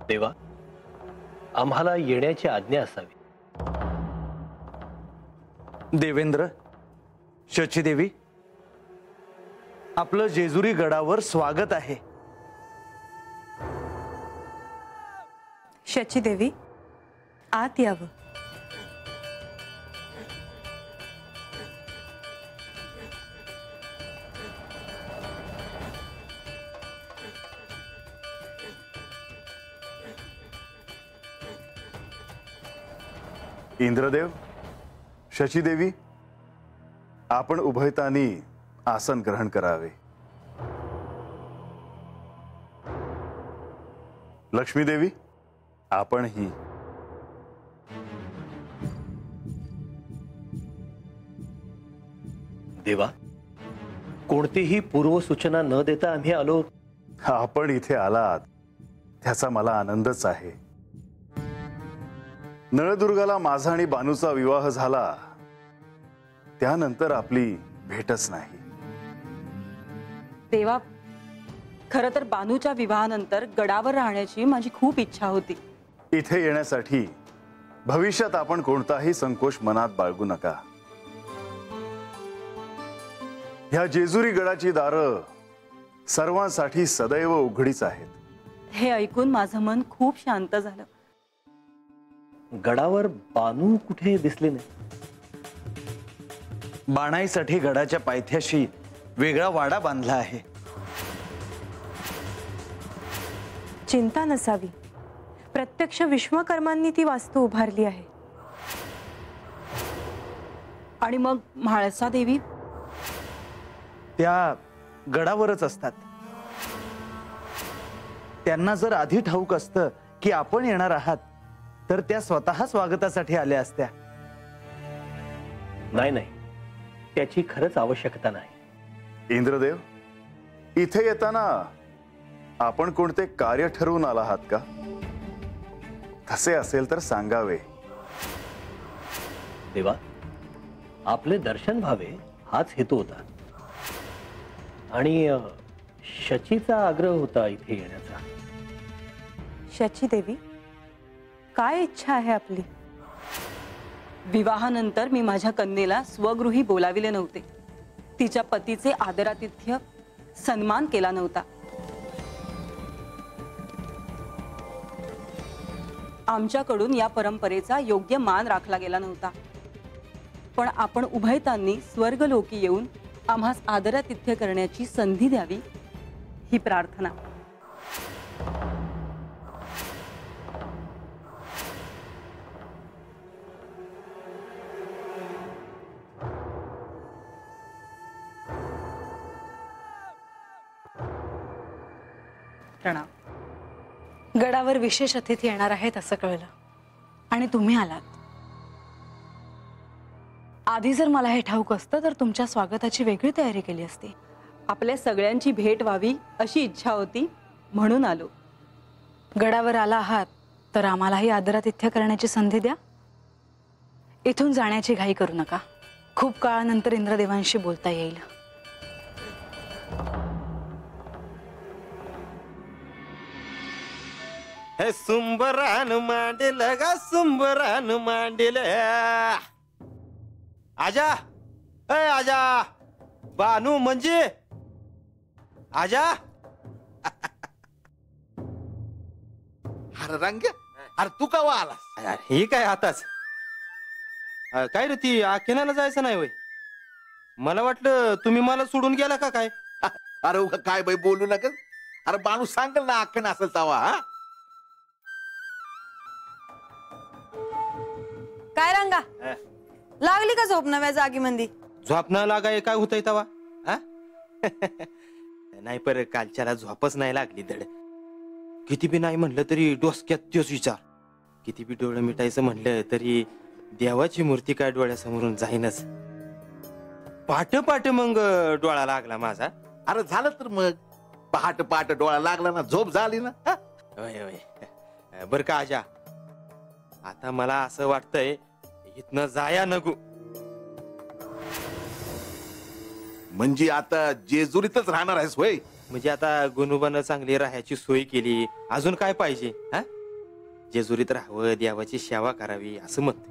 देवा, आम्हाला येण्याची आज्ञा असावी. देवेंद्र, शचीदेवी, आपलं जेजुरी गडावर स्वागत आहे. शचीदेवी, आत यावं. इंद्रदेव, शचीदेवी, आपण उभयतांनी आसन ग्रहण करावे. लक्ष्मीदेवी, आपणही. देवा, कोणतीही पूर्वसूचना न देता आम्ही आलो. आपण इथे आलात त्याचा मला आनंदच आहे. नळदुर्गाला माझा आणि बानूचा विवाह झाला त्यानंतर आपली भेटच नाही. देवा, खरं तर बानूच्या विवाहानंतर गडावर राहण्याची माझी खूप इच्छा होती. इथे येण्यासाठी भविष्यात आपण कोणताही संकोच मनात बाळगू नका. ह्या जेजुरी गडाची दारं सर्वांसाठी सदैव उघडीच आहेत. हे ऐकून माझं मन खूप शांत झालं. गडावर बानू कुठे दिसले नाही. बाणाईसाठी गडाच्या पायथ्याशी वेगळा वाडा बांधला आहे. चिंता नसावी, प्रत्यक्ष विश्वकर्मांनी ती वास्तू उभारली आहे. आणि मग म्हाळसा देवी? त्या गडावरच असतात. त्यांना जर आधी ठाऊक असतं की आपण येणार आहात तर त्या स्वतः स्वागतासाठी आल्या असत्या. नाही, त्याची खरंच आवश्यकता नाही. इंद्रदेव, इथे येताना आपण कोणते कार्य ठरवून आला आहात का? तसे असेल तर सांगावे. देवा, आपले दर्शन व्हावे हाच हेतू होता. आणि शचीचा आग्रह होता इथे येण्याचा. शचीदेवी, काय इच्छा आहे आपली? विवाहानंतर मी माझ्या कन्येला स्वगृही बोलाविले नव्हते. तिच्या पतीचे आदरातिथ्य सन्मान केला नव्हता. आमच्याकडून या परंपरेचा योग्य मान राखला गेला नव्हता. पण आपण उभयतांनी स्वर्गलोकी येऊन आम्हास आदरातिथ्य करण्याची संधी द्यावी ही प्रार्थना. प्रणाम. गडावर विशेष अतिथी येणार आहेत असं कळलं आणि तुम्ही आलात. आधी जर मला हे ठाऊक असतं तर तुमच्या स्वागताची वेगळी तयारी केली असती. आपल्या सगळ्यांची भेट व्हावी अशी इच्छा होती म्हणून आलो. गडावर आला आहात तर आम्हालाही आदरातिथ्य करण्याची संधी द्या. इथून जाण्याची घाई करू नका. खूप काळानंतर इंद्रदेवांशी बोलता येईल. हे सुंबरान मांडेल गा सुंबरान मांडेल. आजा, ए आजा, बानू म्हणजे आजा. अरे रंग, अरे तू का आलास? हे काय आताच? काय रे, ती आखेनाला जायचं नाही वय? मला वाटलं तुम्ही मला सोडून गेला का काय? अरे उगा काय बाई बोलू नका. अरे बानू सांगल ना आखेन असेल तवा. हा, काय रंगा, लागली का झोप नव्या जागी मंदी? झोप न लागाय काय होतंय तवा? नाही, पर कालच्याला झोपच नाही लागली धड. किती बी नाही म्हणलं तरी डोसक्यात तोच विचार. किती बी डोळं मिटायचं म्हणलं तरी देवाची मूर्ती काय डोळ्यासमोरून जाईनच. पाट मग डोळा लागला माझा. अरे झालं तर मग पहाट डोळा लागला ना, झोप झाली ना. बर का आजा, आता मला असं वाटतंय इथनं जाया नगू. म्हणजे आता जेजुरीतच राहणार आहेस होय? म्हणजे आता गुणुबानं चांगली राहायची सोय केली, अजून काय पाहिजे? हा, जेजुरीत राहावं, देवाची सेवा करावी असं म्हणते.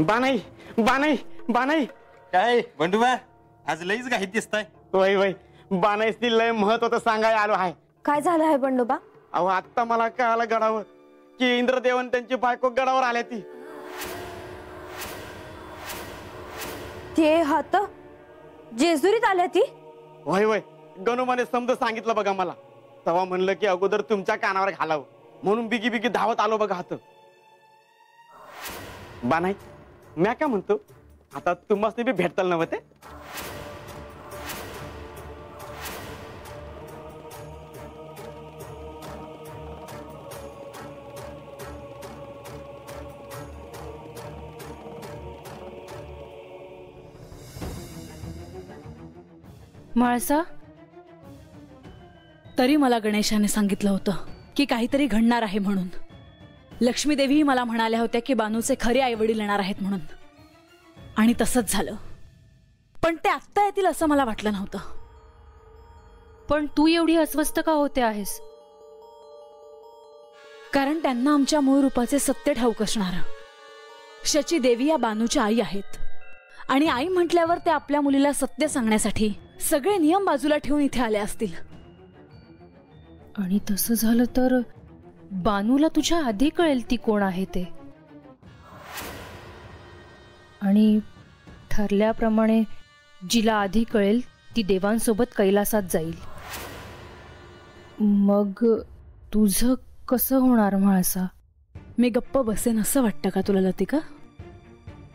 बानाई बानाई बानाई. काय बंडूबा, आज लईच घाईत दिसताय. वय वय, बानाईसनी लय महत्वाचं सांगायला आलो आहे. काय झालं आहे बंडोबा? अहो आत्ता मला कळालं गडावर की इंद्रदेवन त्यांची बायको गडावर आल्या. ती ते हात जेजुरीत आल्या ती? वय वय, गणोबाने समज सांगितलं बघा मला. तेव्हा म्हणलं की अगोदर तुमच्या कानावर घालावं, म्हणून बिगी बिगी धावत आलो बघा. हात बानाई, म्या काय म्हणतो, आता तुम्हाला बी भेटताल नव्हते? म्हाळसा, तरी मला गणेशाने सांगितलं होतं की काहीतरी घडणार आहे म्हणून. लक्ष्मी देवीही मला म्हणाल्या होत्या की बानूचे खरे आई वडील येणार आहेत म्हणून, आणि तसंच झालं. पण ते आत्ता येतील असं मला वाटलं नव्हतं. पण तू एवढी अस्वस्थ का होते आहेस? कारण त्यांना आमच्या मूळ रूपाचे सत्य ठाऊक असणार. शची देवी या बानूच्या आई आहेत, आणि आई म्हटल्यावर ते आपल्या मुलीला सत्य सांगण्यासाठी सगळे नियम बाजूला ठेवून इथे आले असतील. आणि तसं झालं तर बानूला तुझ्या आधी कळेल ती कोण आहे ते, आणि ठरल्याप्रमाणे जिला आधी कळेल ती देवांसोबत कैलासात जाईल. मग तुझं कसं होणार म्हाळसा? मी गप्प बसेन असं वाटतं का तुला लतिका?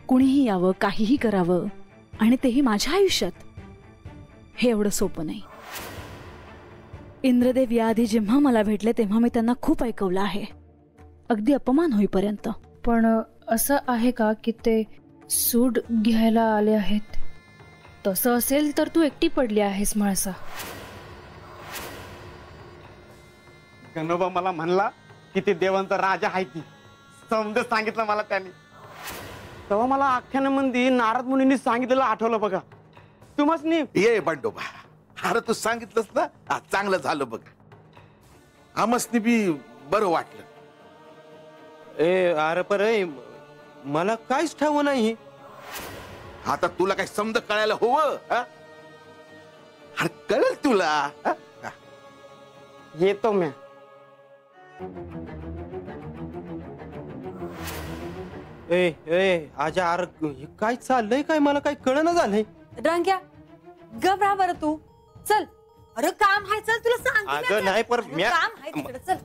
कुणीही यावं, काहीही करावं, आणि तेही माझ्या आयुष्यात, हे एवढं सोपं नाही. इंद्रदेव याआधी जेव्हा मला भेटले तेव्हा मी त्यांना खूप ऐकवलं आहे, अगदी अपमान होईपर्यंत. पण असं आहे का की ते सूड घ्यायला आले आहेत? तसं असेल तर तू एकटी पडली आहेस म्हाळसा. गणोबा मला म्हणला की ते देवांचा राजा आहे. ती समज सांगितलं मला त्याने. तेव्हा मला आख्यानामध्ये नारद मुनींनी सांगितलेलं आठवलं बघा. तुम्हाला ये बंडोबा, अरे तू सांगितलंस ना, चांगलं झालं बघ. आमसनी बी बरं वाटलं. अरे पर मला काहीच ठाव नाही. आता तुला काही समज कळायला हवं. अरे कळेल तुला. येतो म्या. आजा, अरे काय चाललंय काय, मला काय कळना झालंय. रंग्या, घबरा बरं तू. चल, अरे काम आहे, चल तुला सांगते. अगं नाही, पर काम आहे तिकडे, चल.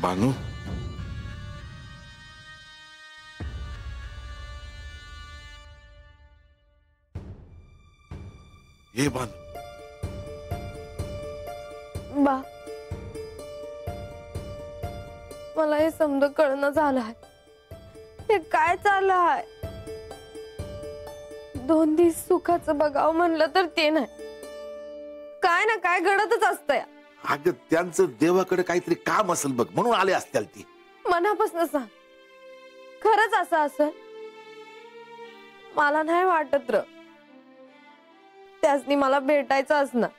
बानू, हे बानू. बा, मला हे समज कळणं झालं आहे. हे काय चाललं आहे? 2 दिवस सुखाचं बघावं म्हणलं तर ते नाही, काय ना काय घडतच असतंय. अगं त्यांचं देवाकडे काहीतरी काम असेल बघ, म्हणून आले असतील ती. मनापासून सांग, खरंच असं असेल? मला नाही वाटत र. त्यासनी मला भेटायचं असणार,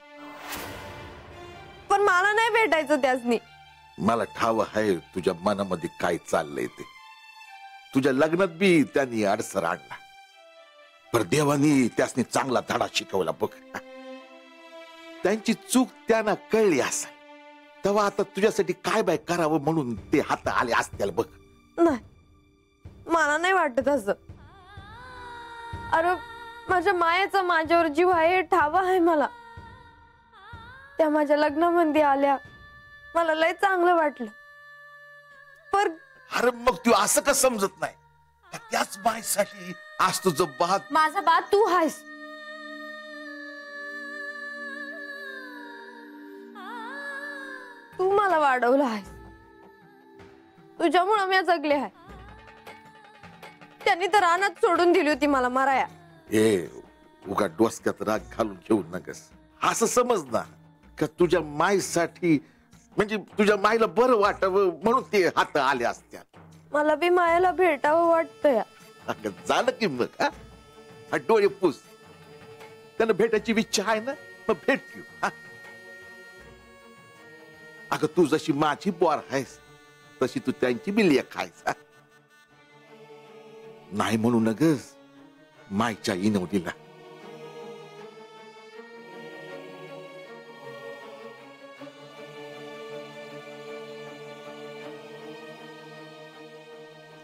पण मला नाही भेटायचं त्यासनी. मला ठाव आहे तुझ्या मनामध्ये काय चाललंय ते. तुझ्या लग्नात बी त्यांनी अडसर आणला, पर देवानी त्यासनी चांगला धडा शिकवला बघ. त्यांची चूक त्यांना कळली असेल, तेव्हा आता तुझ्यासाठी काय बाय करावं म्हणून ते हात आले असतील बघ. नाही, मला नाही वाटत असं. अरे माझ्या मायाचा माझ्यावर जीव आहे, हे ठाव आहे मला. त्या माझ्या लग्नामध्ये आल्या, मला लय चांगलं वाटलं. पर अरे मग तू असं का समजत नाही? त्याच बाईसाठी आज तुझं बात. माझा बात तू आहेस. तू मला वाढवलं आहेस. तुझ्यामुळे मी जगले आहे. त्यांनी तर रानात सोडून दिली होती मला मराया. ए, उगा डोसक्यात राग घालून घेऊ नकस. असं समज ना का तुझ्या माईसाठी, म्हणजे तुझ्या माईला बरं वाटावं म्हणून ते हात आले असत्या. मला बी मायाला भेटावं वाटतंय. झालं की मग डोळे पुस. त्यांना भेटायची इच्छा आहे ना, मग भेट घेऊ हा? अगं तू जशी माझी बोर आहेस तशी तू त्यांची बी लेक आहेस हा? नाही म्हणू नगस माईच्या इनवलीला.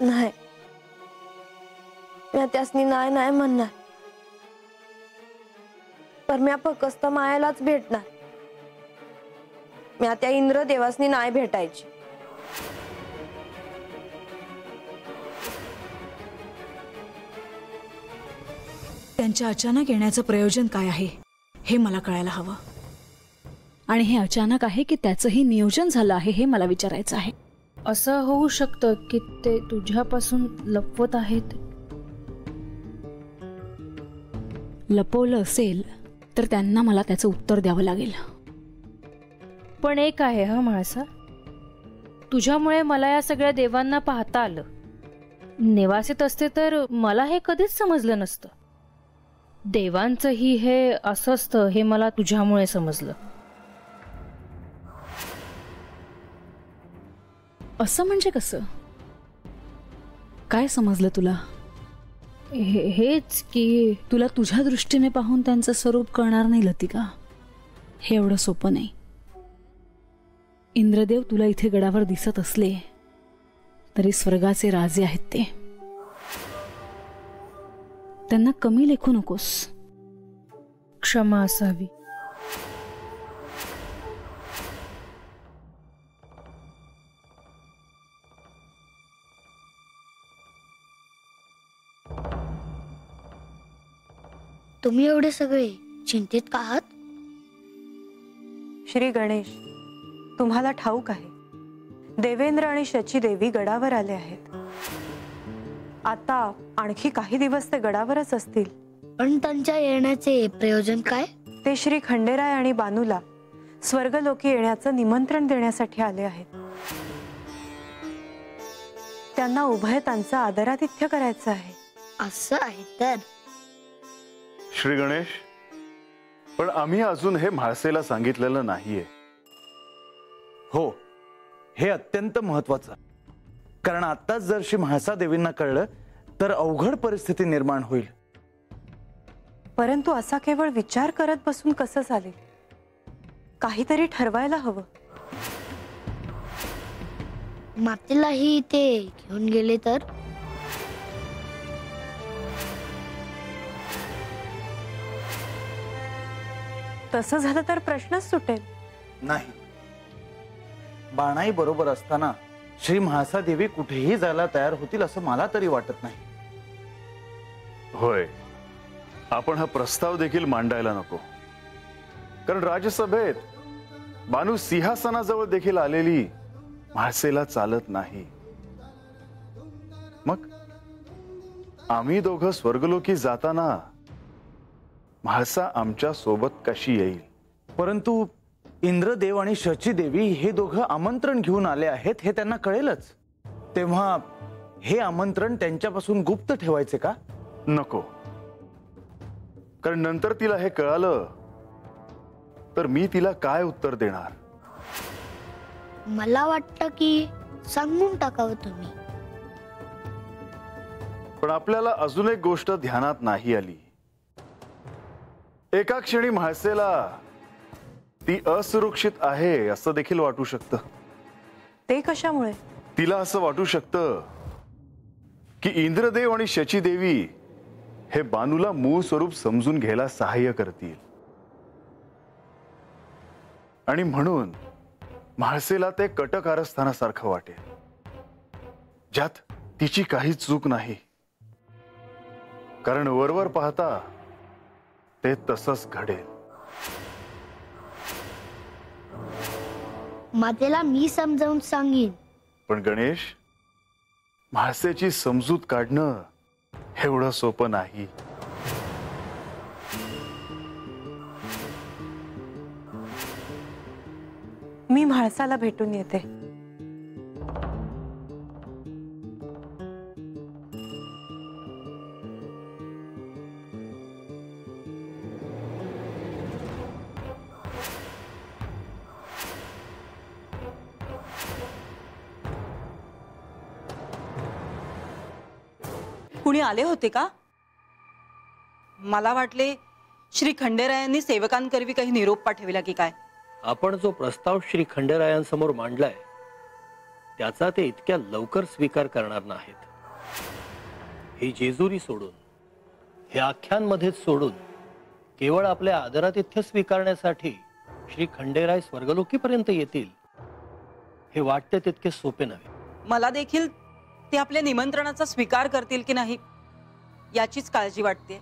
नाही, मी त्यासनी नाही नाही म्हणणार, पण मी फक्त मायालाच भेटणार. मी त्या इंद्रदेवासनी नाही भेटायची. त्यांच्या अचानक येण्याचं प्रयोजन काय आहे हे मला कळायला हवं. आणि हे अचानक आहे की त्याचंही नियोजन झालं आहे हे मला विचारायचं आहे. असं होऊ शकतं की ते तुझ्यापासून लपवत आहेत. लपवलं असेल तर त्यांना मला त्याचं उत्तर द्यावं लागेल. पण एक आहे हा म्हाळसा, तुझ्यामुळे मला या सगळ्या देवांना पाहता आलं. नेवासीत असते तर मला हे कधीच समजलं नसतं. देवांचंही हे असं असतं हे मला तुझ्यामुळे समजलं. असं म्हणजे कसं? काय समजलं तुला? हेच की तुला तुझ्या दृष्टीने पाहून त्यांचं स्वरूप कळणार नाही लतिका. हे एवढं सोपं नाही. इंद्रदेव तुला इथे गडावर दिसत असले तरी स्वर्गाचे राजे आहेत ते. त्यांना कमी लेखू नकोस. क्षमा असावी. तुम्ही एवढे सगळे चिंतित का आहात? श्री गणेश, तुम्हाला ठाऊक आहे देवेंद्र आणि शची देवी गडावर आले आहेत. आता आणखी काही दिवस ते गडावरच असतील. पण त्यांच्या येण्याचे प्रयोजन काय? ते श्री खंडेराय आणि बानूला स्वर्गलोकी येण्याचं निमंत्रण देण्यासाठी आले आहेत. त्यांना उभयतांचं आदरातिथ्य करायचं आहे. असं आहे तर श्री गणेश, पण आम्ही अजून हे म्हाळसेला सांगितलेलं नाहीये. हो, हे अत्यंत महत्वाचं. कारण आताच जर श्री म्हाळसा देवींना कळलं तर अवघड परिस्थिती निर्माण होईल. परंतु असा केवळ विचार करत बसून कसं चालेल? काहीतरी ठरवायला हवं. मातेलाही ते घेऊन गेले तर? तसं झालं तर प्रश्नच सुटेल. नाही, बाणाई बरोबर असताना श्री म्हाळसा देवी कुठेही जायला तयार होतील असं मला तरी वाटत नाही. होय, आपण हा प्रस्ताव देखील मांडायला नको. कारण राजसभेत बानू सिंहासनाजवळ देखील आलेली म्हाळसेला चालत नाही. मग आम्ही दोघं स्वर्गलोकी जाताना म्हाळसा आमच्या सोबत कशी येईल? परंतु इंद्रदेव आणि शची देवी हे दोघं आमंत्रण घेऊन आले आहेत हे त्यांना कळेलच. तेव्हा हे आमंत्रण त्यांच्यापासून गुप्त ठेवायचे का? नको, कारण नंतर तिला हे कळालं तर मी तिला काय उत्तर देणार? मला वाटतं की सांगून टाकावं तुम्ही. पण आपल्याला अजून एक गोष्ट ध्यानात नाही आली. एका क्षणी म्हाळसेला ती असुरक्षित आहे असं देखील वाटू शकतं. ते कशामुळे? तिला असं वाटू शकतं की इंद्रदेव आणि शची देवी हे बानूला मूळ स्वरूप समजून घ्यायला सहाय्य करतील. आणि म्हणून म्हाळसेला ते कट कारस्थानासारखं वाटेल, ज्यात तिची काही चूक नाही. कारण वरवर पाहता ते तसंच घडेल. मातेला मी समजावून सांगेन. पण गणेश, म्हाळसेची समजूत काढणं एवढं सोपं नाही. मी म्हाळसाला भेटून येते. कुणी आले होते का? मला वाटले श्री खंडेरायांनी सेवकांकरवी काही निरोप पाठविला की काय. आपण जो प्रस्ताव श्री खंडेरायांसमोर मांडलाय त्याचा ते इतक्या लवकर स्वीकार करणार नाहीत. ही जेजुरी सोडून, हे आख्यांमध्येच सोडून केवळ आपल्या आदरातिथ्य स्वीकारण्यासाठी श्री खंडेराय स्वर्गलोकीपर्यंत येतील हे वाटते तितके सोपे नव्हे. मला देखील ते आपल्या निमंत्रणाचा स्वीकार करतील की नाही याचीच काळजी वाटते.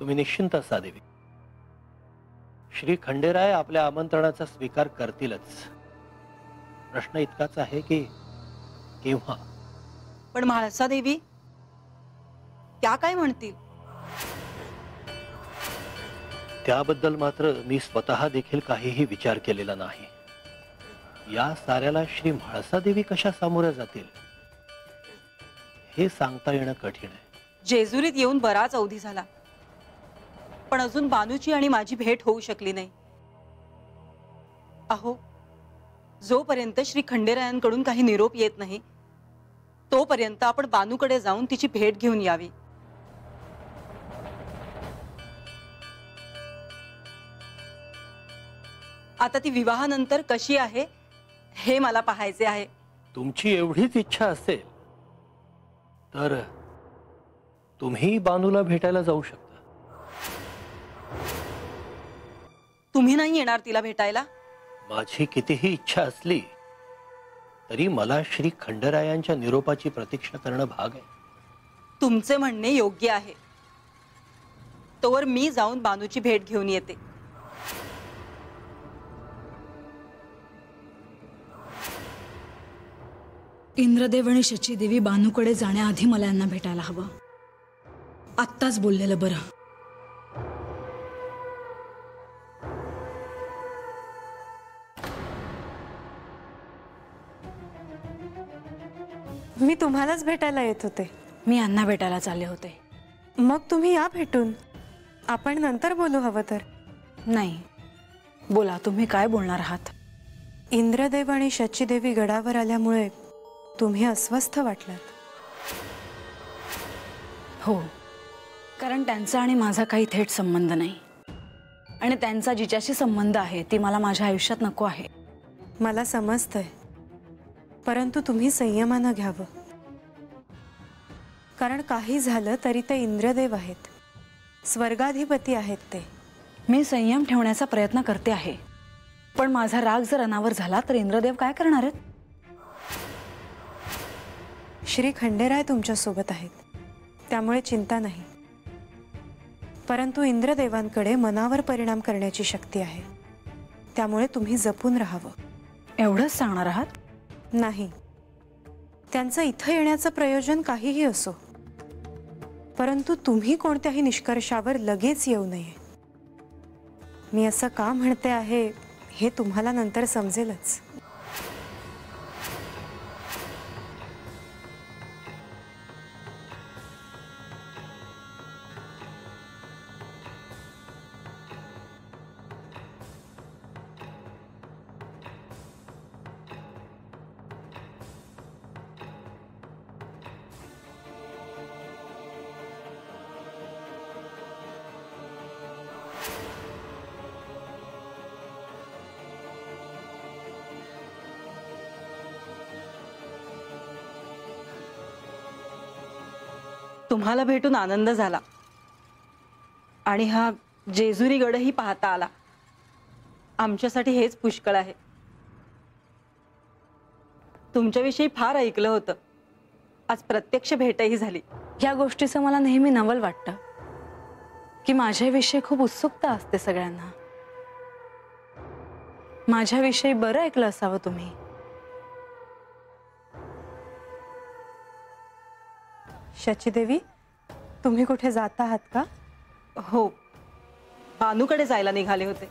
तुम्ही निश्चिंत असा देवी. श्री खंडेराय आपल्या आमंत्रणाचा स्वीकार करतीलच. प्रश्न इतकाच आहे की केव्हा. पण म्हाळसा देवी त्या काय म्हणतील? त्याबद्दल मात्र मी स्वतः देखील काहीही विचार केलेला नाही. या साऱ्याला श्री म्हाळसा देवी कशा सामोऱ्या जातील हे सांगता येणं कठीण आहे. जेजुरीत येऊन बराच अवधी झाला, पण अजून बानूची आणि माझी भेट होऊ शकली नाही. अहो, जोपर्यंत श्री खंडेरायांकडून काही निरोप येत नाही तोपर्यंत आपण बानूकडे जाऊन तिची भेट घेऊन यावी. आता ती विवाहानंतर कशी आहे हे मला पाहायचे आहे. तुमची एवढीच इच्छा असेल तर तुम्ही बानूला भेटायला जाऊ शकता. तुम्ही नाही येणार तिला भेटायला? माझी कितीही इच्छा असली तरी मला श्री खंडेरायांच्या निरोपाची प्रतीक्षा करणं भाग आहे. तुमचे म्हणणे योग्य आहे. तोवर मी जाऊन बानूची भेट घेऊन येते. इंद्रदेव आणि शचीदेवी बानूकडे जाण्याआधी मला यांना भेटायला हवं. आत्ताच बोललेलं बरं. मी तुम्हालाच भेटायला येत होते. मी यांना भेटायला चालले होते. मग तुम्ही या भेटून. आपण नंतर बोलू हवं तर. नाही, बोला, तुम्ही काय बोलणार आहात? इंद्रदेव आणि शचीदेवी गडावर आल्यामुळे तुम्ही अस्वस्थ वाटलात. हो, कारण त्यांचा आणि माझा काही थेट संबंध नाही आणि त्यांचा जिच्याशी संबंध आहे ती मला माझ्या आयुष्यात नको आहे. मला समजतंय, परंतु तुम्ही संयमानं घ्यावं. कारण काही झालं तरी ते इंद्रदेव आहेत, स्वर्गाधिपती आहेत ते. मी संयम ठेवण्याचा प्रयत्न करते आहे, पण माझा राग जर अनावर झाला तर इंद्रदेव काय करणार आहेत? श्री खंडेराय तुमच्या सोबत आहेत, त्यामुळे चिंता नाही. परंतु इंद्रदेवांकडे मनावर परिणाम करण्याची शक्ती आहे, त्यामुळे तुम्ही जपून राहावं. एवढंच सांगणार आहात? नाही, त्यांचं इथं येण्याचं प्रयोजन काहीही असो, परंतु तुम्ही कोणत्याही निष्कर्षावर लगेच येऊ नये. मी असं का म्हणते आहे हे तुम्हाला नंतर समजेलच. तुम्हाला भेटून आनंद झाला आणि हा जेजुरी गडही पाहता आला. आमच्यासाठी हेच पुष्कळ आहे. तुमच्याविषयी फार ऐकलं होतं, आज प्रत्यक्ष भेटही झाली. या गोष्टीचं मला नेहमी नवल वाटतं की माझ्याविषयी खूप उत्सुकता असते सगळ्यांना. माझ्याविषयी बरं ऐकलं असावं तुम्ही. शचीदेवी, तुम्ही कुठे जात आहात का? हो, बानूकडे जायला निघाले होते.